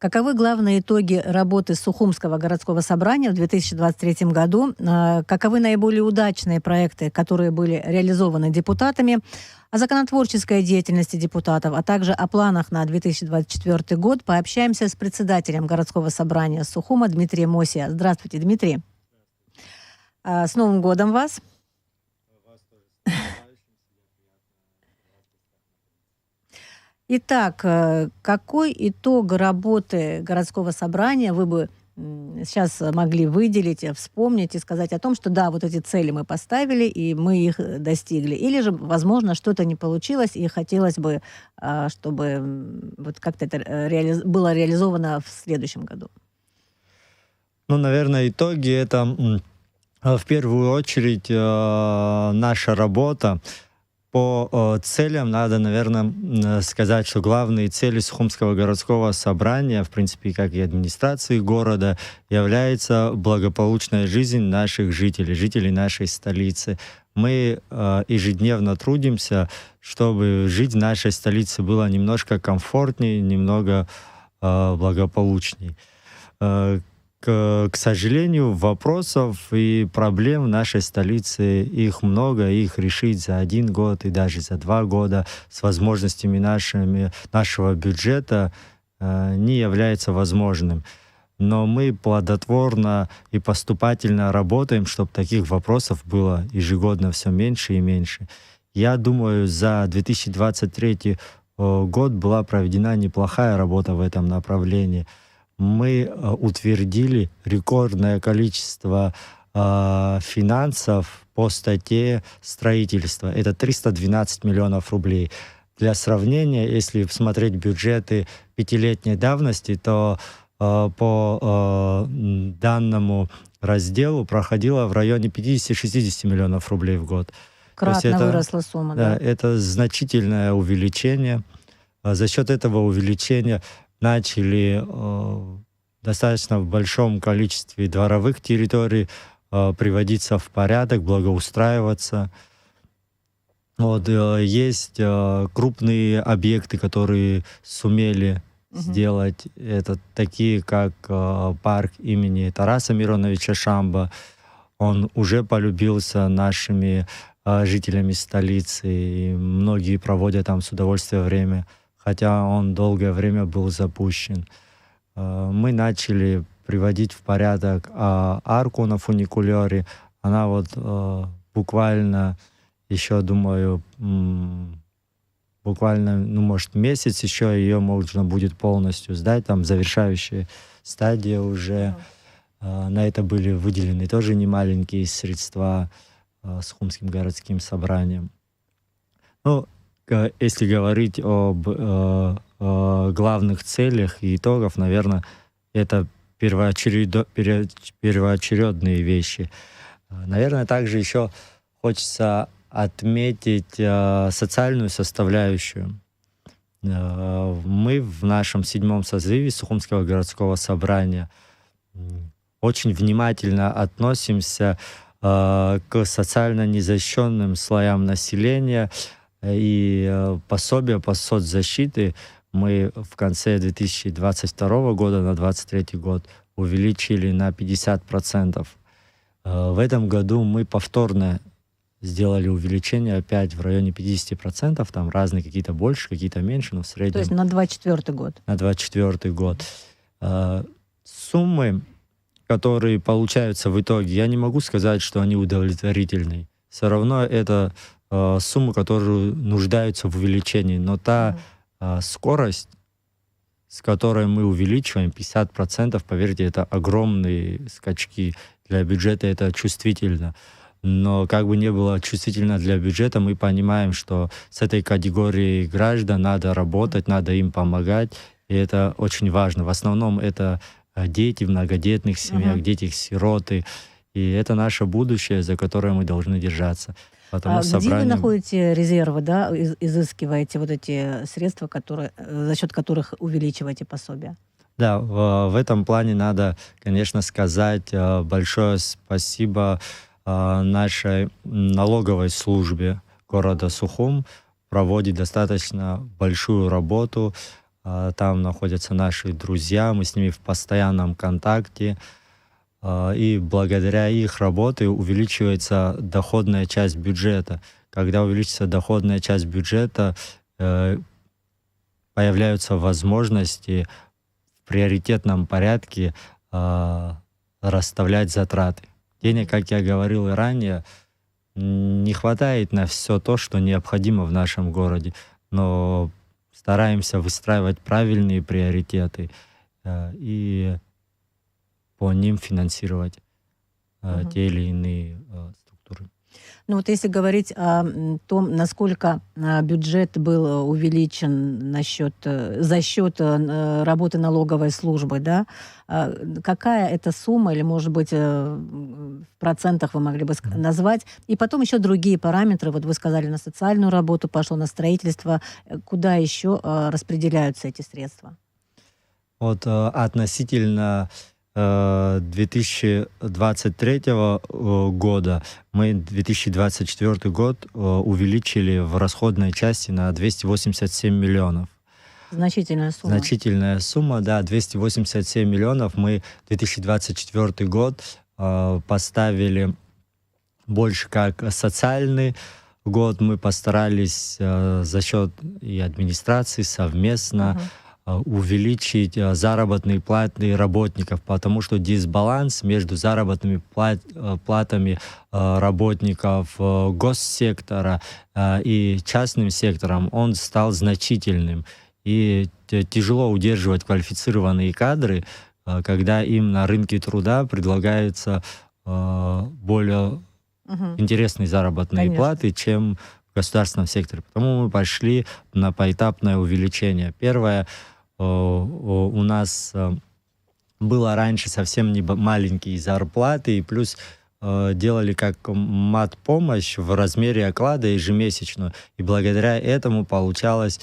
Каковы главные итоги работы Сухумского городского собрания в 2023 году? Каковы наиболее удачные проекты, которые были реализованы депутатами? О законотворческой деятельности депутатов, а также о планах на 2024 год пообщаемся с председателем городского собрания Сухума Дмитрием Осия. Здравствуйте, Дмитрий. С Новым годом вас! Итак, какой итог работы городского собрания вы бы сейчас могли выделить, вспомнить и сказать о том, что да, вот эти цели мы поставили, и мы их достигли? Или же, возможно, что-то не получилось, и хотелось бы, чтобы вот как-то это было реализовано в следующем году? Ну, наверное, итоги — это в первую очередь наша работа. По целям надо, наверное, сказать, что главные цели Сухумского городского собрания, в принципе, как и администрации города, является благополучная жизнь наших жителей, жителей нашей столицы. Мы ежедневно трудимся, чтобы жить в нашей столице было немножко комфортнее, немного благополучней. К сожалению, вопросов и проблем в нашей столице их много, их решить за 1 год и даже за 2 года с возможностями нашего бюджета не является возможным. Но мы плодотворно и поступательно работаем, чтобы таких вопросов было ежегодно все меньше и меньше. Я думаю, за 2023 год была проведена неплохая работа в этом направлении. Мы утвердили рекордное количество финансов по статье строительства. Это 312 миллионов рублей. Для сравнения, если смотреть бюджеты 5-летней давности, то по данному разделу проходило в районе 50-60 миллионов рублей в год. Кратно выросла сумма, да? Это значительное увеличение. За счет этого увеличения начали достаточно в большом количестве дворовых территорий приводиться в порядок, благоустраиваться. Вот, есть крупные объекты, которые сумели сделать это, такие как парк имени Тараса Мироновича Шамба. Он уже полюбился нашими жителями столицы, и многие проводят там с удовольствием время, хотя он долгое время был запущен. Мы начали приводить в порядок арку на фуникулёре. Она вот буквально еще, думаю, буквально, может, месяц еще ее можно будет полностью сдать. Там завершающая стадия уже. На это были выделены тоже немаленькие средства Сухумским городским собранием. Ну, если говорить об главных целях и итогах, наверное, это первоочередные вещи. Наверное, также еще хочется отметить социальную составляющую. Мы в нашем 7-м созыве Сухумского городского собрания очень внимательно относимся к социально незащищенным слоям населения, и пособия по соцзащите мы в конце 2022 года на 2023 год увеличили на 50%. В этом году мы повторно сделали увеличение опять в районе 50%, там разные какие-то больше, какие-то меньше, но в среднем... То есть на 2024 год? На 2024 год. Суммы, которые получаются в итоге, я не могу сказать, что они удовлетворительные. Все равно это суммы, которые нуждаются в увеличении, но та скорость, с которой мы увеличиваем 50%, поверьте, это огромные скачки. Для бюджета это чувствительно. Но как бы ни было чувствительно для бюджета, мы понимаем, что с этой категорией граждан надо работать, надо им помогать, и это очень важно. В основном это дети в многодетных семьях, дети-сироты, и это наше будущее, за которое мы должны держаться. Где вы находите резервы, да, изыскиваете вот эти средства, за счет которых увеличиваете пособия? Да, в этом плане надо, конечно, сказать большое спасибо нашей налоговой службе города Сухум. Проводит достаточно большую работу. Там находятся наши друзья, мы с ними в постоянном контакте. И благодаря их работе увеличивается доходная часть бюджета. Когда увеличится доходная часть бюджета, появляются возможности в приоритетном порядке расставлять затраты. Денег, как я говорил и ранее, не хватает на все то, что необходимо в нашем городе, но стараемся выстраивать правильные приоритеты и по ним финансировать те или иные структуры. Ну вот если говорить о том, насколько бюджет был увеличен за счет работы налоговой службы, да, какая это сумма, или, может быть, в процентах вы могли бы назвать, и потом еще другие параметры, вот вы сказали, на социальную работу пошло, на строительство, куда еще распределяются эти средства? Вот относительно 2023 года мы 2024 год увеличили в расходной части на 287 миллионов. Значительная сумма. Значительная сумма, да, 287 миллионов. Мы 2024 год поставили больше как социальный год. Мы постарались за счет и администрации совместно увеличить заработные платы работников, потому что дисбаланс между заработными платами работников госсектора и частным сектором, он стал значительным. И тяжело удерживать квалифицированные кадры, когда им на рынке труда предлагаются более интересные заработные платы, чем в государственном секторе. Потому мы пошли на поэтапное увеличение. Первое, у нас было раньше совсем не маленькие зарплаты, и плюс делали как мат-помощь в размере оклада ежемесячную. И благодаря этому получалось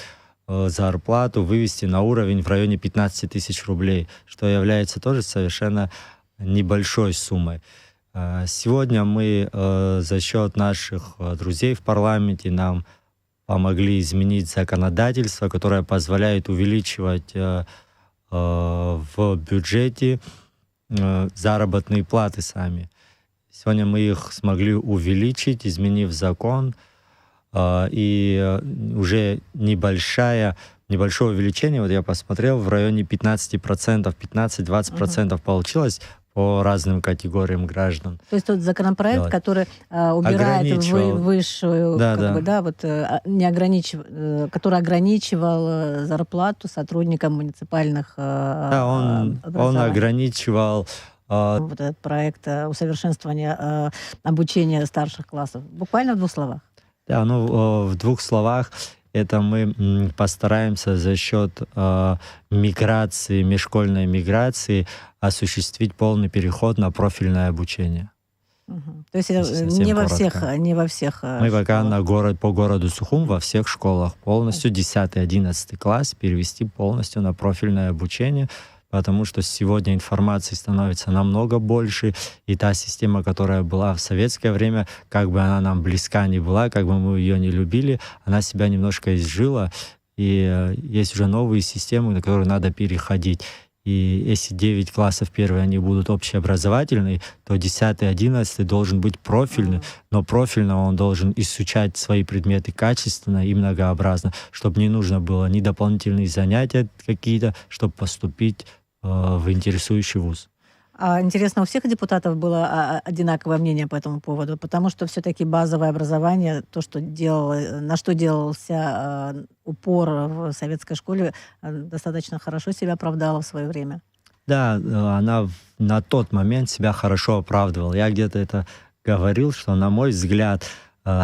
зарплату вывести на уровень в районе 15 тысяч рублей, что является тоже совершенно небольшой суммой. Сегодня мы за счет наших друзей в парламенте нам помогли изменить законодательство, которое позволяет увеличивать в бюджете заработные платы сами. Сегодня мы их смогли увеличить, изменив закон, и уже небольшое увеличение, вот я посмотрел, в районе 15%, 15-20% получилось по разным категориям граждан. То есть тот законопроект, который убирает высшую, который ограничивал зарплату сотрудникам муниципальных он ограничивал вот этот проект усовершенствования обучения старших классов. Буквально в 2 словах. Да, в 2 словах, это мы постараемся за счет миграции, межшкольной миграции осуществить полный переход на профильное обучение. То есть не во всех мы пока по городу Сухум во всех школах полностью 10-11 класс перевести полностью на профильное обучение, потому что сегодня информации становится намного больше, и та система, которая была в советское время, как бы она нам близка не была, как бы мы ее не любили, она себя немножко изжила, и есть уже новые системы, на которые надо переходить. И если 9 классов первые, они будут общеобразовательные, то 10-11 должен быть профильный, но профильно он должен изучать свои предметы качественно и многообразно, чтобы не нужно было ни дополнительные занятия какие-то, чтобы поступить в интересующий вуз. Интересно, у всех депутатов было одинаковое мнение по этому поводу, потому что все-таки базовое образование, на что делался упор в советской школе, достаточно хорошо себя оправдала в свое время. Да, она на тот момент себя хорошо оправдывала. Я где-то это говорил, что, на мой взгляд,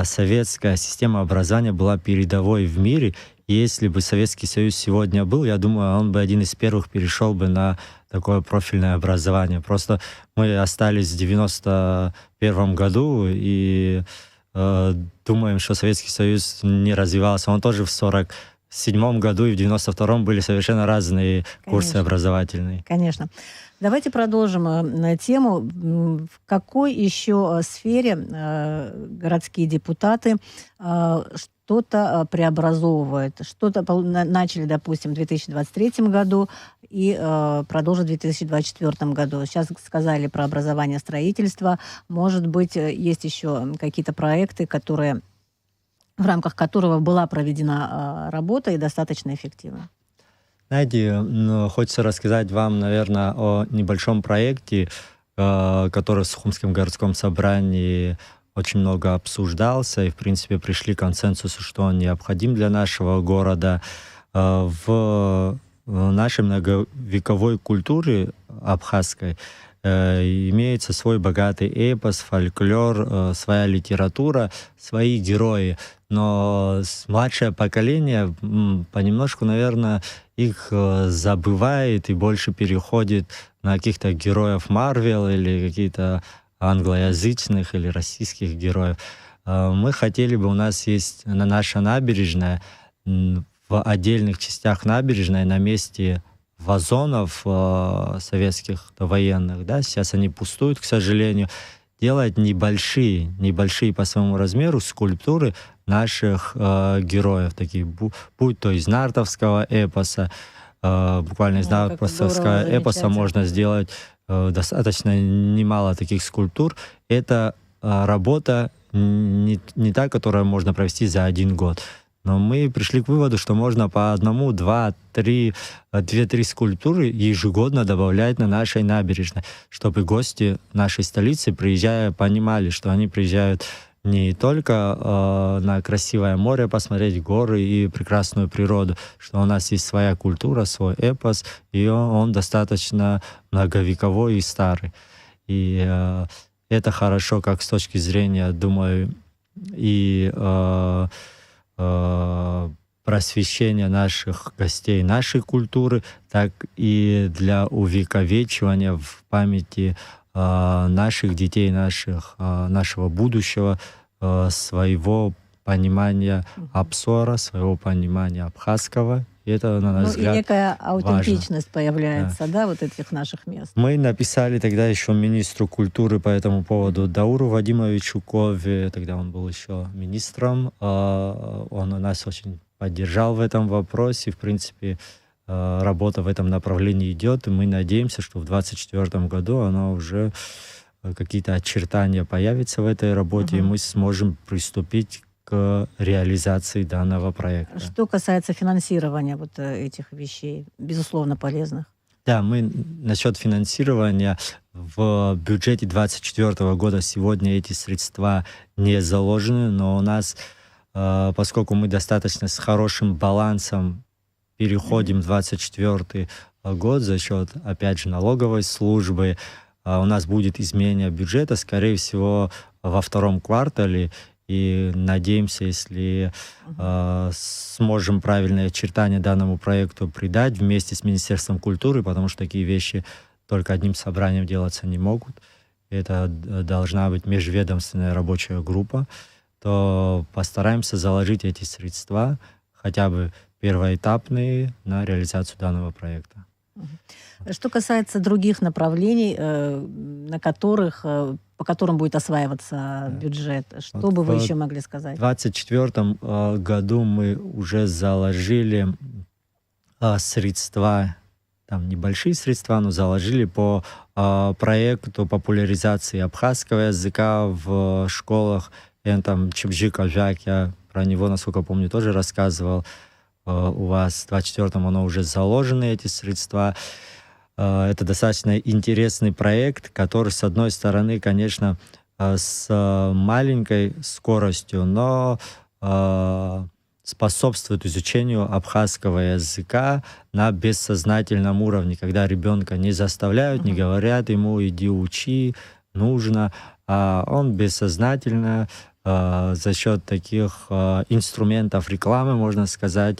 советская система образования была передовой в мире. И если бы Советский Союз сегодня был, я думаю, он бы один из первых перешел бы на такое профильное образование. Просто мы остались в 91 году и думаем, что Советский Союз не развивался. Он тоже в 47 году и в 92 были совершенно разные курсы образовательные. Конечно. Давайте продолжим тему. В какой еще сфере городские депутаты что-то преобразовывают, что-то начали, допустим, в 2023 году и продолжат в 2024 году. Сейчас сказали про образование, строительство. Может быть, есть еще какие-то проекты, в рамках которого была проведена работа и достаточно эффективно. Знаете, хочется рассказать вам, наверное, о небольшом проекте, который в Сухумском городском собрании очень много обсуждался, и, в принципе, пришли к консенсусу, что он необходим для нашего города. В нашей многовековой культуре абхазской имеется свой богатый эпос, фольклор, своя литература, свои герои. Но младшее поколение понемножку, наверное, их забывает и больше переходит на каких-то героев Марвел или какие-то англоязычных или российских героев. Мы хотели бы, у нас есть наша набережная, в отдельных частях набережной на месте вазонов советских военных, да, сейчас они пустуют, к сожалению, делать небольшие по своему размеру скульптуры наших героев, такие, будь то из нартовского эпоса, буквально из нартовского эпоса можно сделать достаточно немало таких скульптур. Это работа не та, которую можно провести за один год. Но мы пришли к выводу, что можно по 1, 2, 3, 2-3 скульптуры ежегодно добавлять на нашей набережной, чтобы гости нашей столицы, приезжая, понимали, что они приезжают не только на красивое море посмотреть, горы и прекрасную природу, что у нас есть своя культура, свой эпос, и он достаточно многовековой и старый. И это хорошо как с точки зрения, думаю, и просвещения наших гостей, нашей культуры, так и для увековечивания в памяти наших детей, нашего будущего, своего понимания Апсора, своего понимания абхазского. И это, на наш взгляд, и некая аутентичность важно. появляется, да, вот этих наших мест. Мы написали тогда еще министру культуры по этому поводу Дауру Вадимовичу Кове, тогда он был еще министром. Он нас очень поддержал в этом вопросе. В принципе, работа в этом направлении идет, и мы надеемся, что в 2024 году она уже какие-то очертания появятся в этой работе, и мы сможем приступить к реализации данного проекта. Что касается финансирования вот этих вещей, безусловно, полезных. Да, мы насчет финансирования в бюджете 2024 года сегодня эти средства не заложены, но у нас, поскольку мы достаточно с хорошим балансом переходим в 2024 год за счет, опять же, налоговой службы, у нас будет изменение бюджета, скорее всего, во 2 квартале, и надеемся, если сможем правильное очертание данному проекту придать вместе с Министерством культуры, потому что такие вещи только одним собранием делаться не могут. Это должна быть межведомственная рабочая группа, то постараемся заложить эти средства, хотя бы первоэтапные, на реализацию данного проекта. Что касается других направлений, по которым будет осваиваться бюджет, что бы вы еще могли сказать? В 2024 году мы уже заложили средства, там небольшие средства, но заложили по проекту популяризации абхазского языка в школах. Там Чебжи Кожак, я про него, насколько помню, тоже рассказывал. У вас в 2024-м оно уже заложены, эти средства. Это достаточно интересный проект, который, с одной стороны, конечно, с маленькой скоростью, но способствует изучению абхазского языка на бессознательном уровне, когда ребенка не заставляют, не говорят ему «иди учи», «нужно», а он бессознательно за счет таких инструментов рекламы, можно сказать,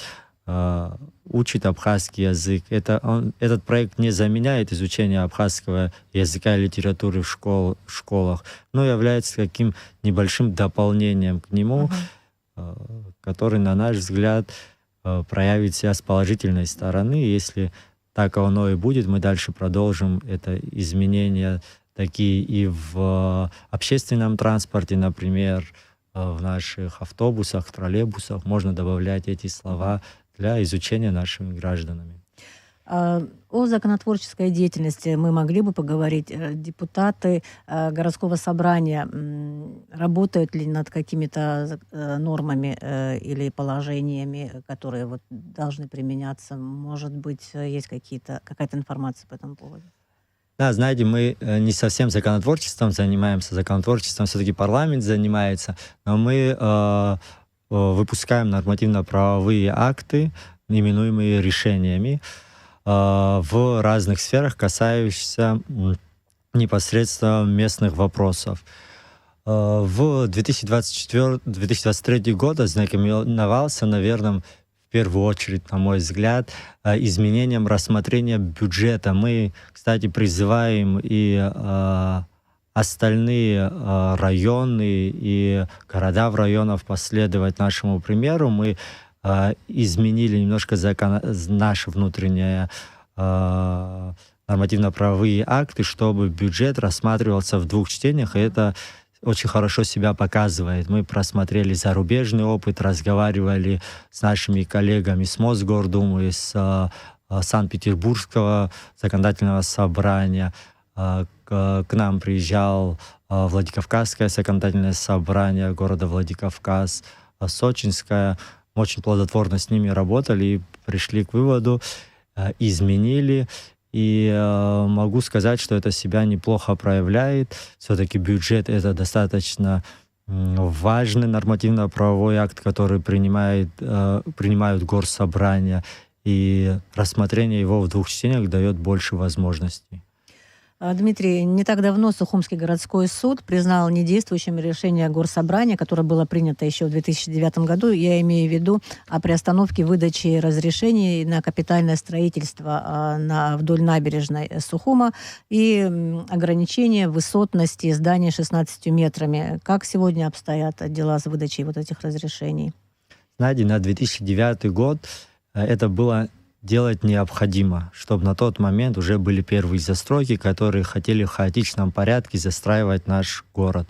учит абхазский язык. Этот проект не заменяет изучение абхазского языка и литературы в школах, но является таким небольшим дополнением к нему, который, на наш взгляд, проявит себя с положительной стороны. Если так оно и будет, мы дальше продолжим это изменение такие и в общественном транспорте, например, в наших автобусах, троллейбусах можно добавлять эти слова для изучения нашими гражданами. О законотворческой деятельности мы могли бы поговорить. Депутаты городского собрания работают ли над какими-то нормами или положениями, которые вот должны применяться? Может быть, есть какая-то информация по этому поводу? Да, знаете, мы не совсем законотворчеством занимаемся, законотворчеством все-таки парламент занимается, но мы выпускаем нормативно-правовые акты, именуемые решениями, в разных сферах, касающихся непосредственно местных вопросов. В 2023 год ознаменовался, наверное, в первую очередь, на мой взгляд, изменением рассмотрения бюджета. Мы, кстати, призываем и остальные районы и города в районах последовать нашему примеру. Мы изменили немножко наши внутренние нормативно-правовые акты, чтобы бюджет рассматривался в двух чтениях, и это очень хорошо себя показывает. Мы просмотрели зарубежный опыт, разговаривали с нашими коллегами с Мосгордумы, с Санкт-Петербургского законодательного собрания. К нам приезжал Владикавказское законодательное собрание города Владикавказ, Сочинское. Мы очень плодотворно с ними работали и пришли к выводу, изменили. И могу сказать, что это себя неплохо проявляет. Все-таки бюджет — это достаточно важный нормативно-правовой акт, который принимают горсобрания. И рассмотрение его в двух чтениях дает больше возможностей. Дмитрий, не так давно Сухумский городской суд признал недействующим решение Горсобрания, которое было принято еще в 2009 году. Я имею в виду о приостановке выдачи разрешений на капитальное строительство вдоль набережной Сухума и ограничение высотности зданий 16 метрами. Как сегодня обстоят дела с выдачей вот этих разрешений? Знаете, на 2009 год это было делать необходимо, чтобы на тот момент уже были первые застройки, которые хотели в хаотичном порядке застраивать наш город.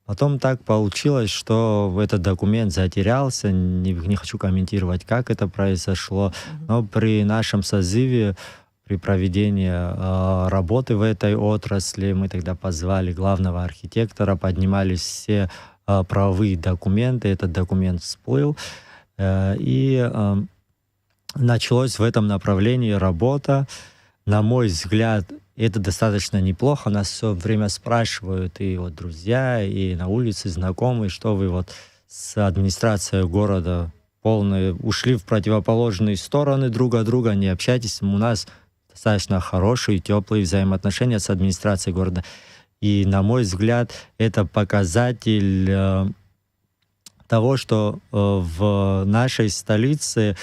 Потом так получилось, что этот документ затерялся. Не хочу комментировать, как это произошло, но при нашем созыве, при проведении работы в этой отрасли, мы тогда позвали главного архитектора, поднимались все правовые документы, этот документ всплыл, и началась в этом направлении работа. На мой взгляд, это достаточно неплохо. Нас все время спрашивают и вот друзья, и на улице знакомые, что вы вот с администрацией города полные ушли в противоположные стороны друг от друга, не общайтесь. У нас достаточно хорошие, теплые взаимоотношения с администрацией города. И, на мой взгляд, это показатель того, что в нашей столице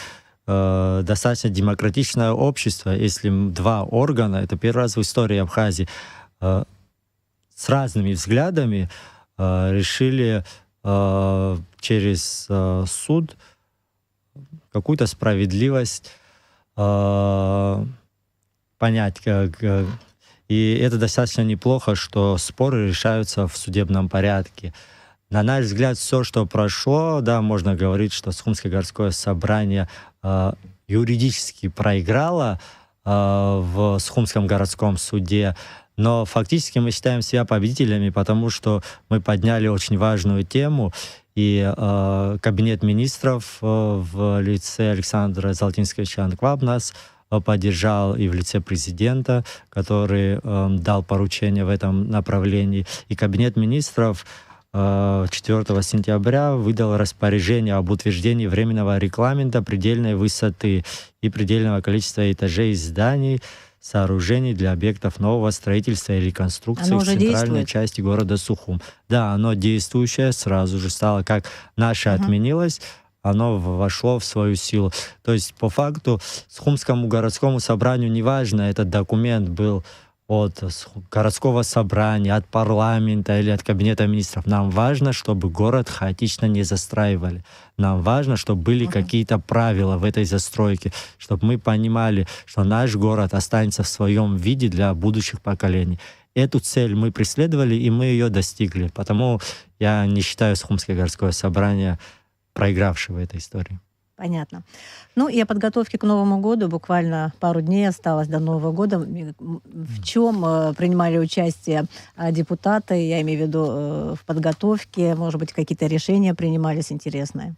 достаточно демократичное общество, если два органа, это первый раз в истории Абхазии, с разными взглядами решили через суд какую-то справедливость понять. И это достаточно неплохо, что споры решаются в судебном порядке. На наш взгляд, все, что прошло, да, можно говорить, что Сухумское городское собрание юридически проиграло в Сухумском городском суде, но фактически мы считаем себя победителями, потому что мы подняли очень важную тему, и Кабинет министров в лице Александра Золотинского Анкваб нас поддержал, и в лице президента, который дал поручение в этом направлении, и Кабинет министров 4 сентября выдал распоряжение об утверждении временного регламента предельной высоты и предельного количества этажей зданий, сооружений для объектов нового строительства и реконструкции в центральной части города Сухум. Да, оно действующее, сразу же стало, как наше отменилось, оно вошло в свою силу. То есть, по факту, Сухумскому городскому собранию неважно, этот документ был от городского собрания, от парламента или от Кабинета министров. Нам важно, чтобы город хаотично не застраивали. Нам важно, чтобы были какие-то правила в этой застройке, чтобы мы понимали, что наш город останется в своем виде для будущих поколений. эту цель мы преследовали, и мы ее достигли. Потому я не считаю Сухумское городское собрание проигравшим в этой истории. Понятно. Ну и о подготовке к Новому году. Буквально пару дней осталось до Нового года. В чем принимали участие депутаты? Я имею в виду в подготовке. Может быть, какие-то решения принимались интересные?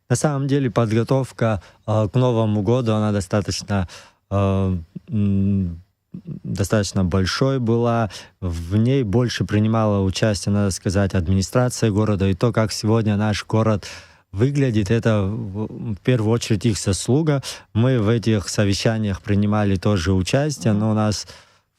На самом деле подготовка к Новому году, она достаточно большой была. В ней больше принимала участие, надо сказать, администрация города. И то, как сегодня наш город выглядит, это в первую очередь их заслуга. Мы в этих совещаниях принимали тоже участие, но у нас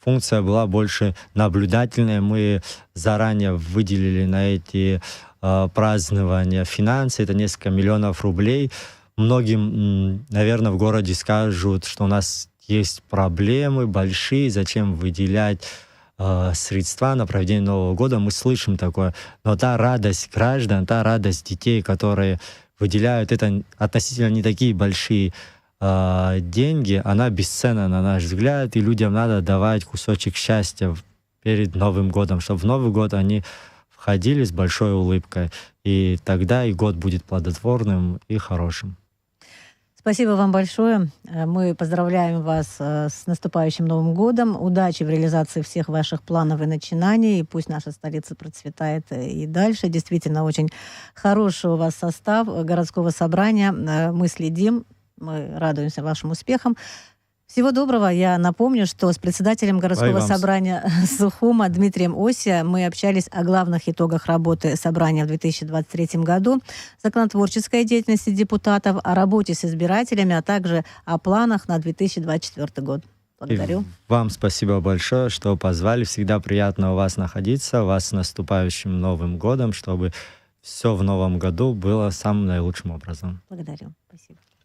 функция была больше наблюдательная. Мы заранее выделили на эти празднования финансы, это несколько миллионов рублей. Многим, наверное, в городе скажут, что у нас есть проблемы большие, зачем выделять средства на проведение Нового года. Мы слышим такое. Но та радость граждан, та радость детей, которые выделяют, это относительно не такие большие деньги, она бесценна, на наш взгляд, и людям надо давать кусочек счастья перед Новым годом, чтобы в Новый год они входили с большой улыбкой, и тогда и год будет плодотворным и хорошим. Спасибо вам большое. Мы поздравляем вас с наступающим Новым годом. Удачи в реализации всех ваших планов и начинаний. И пусть наша столица процветает и дальше. Действительно, очень хороший у вас состав городского собрания. Мы следим, мы радуемся вашим успехам. Всего доброго. Я напомню, что с председателем городского собрания Сухума Дмитрием Осия мы общались о главных итогах работы собрания в 2023 году, законотворческой деятельности депутатов, о работе с избирателями, а также о планах на 2024 год. Благодарю. И вам спасибо большое, что позвали. Всегда приятно у вас находиться. Вас с наступающим Новым годом, чтобы все в Новом году было самым наилучшим образом. Благодарю. Спасибо.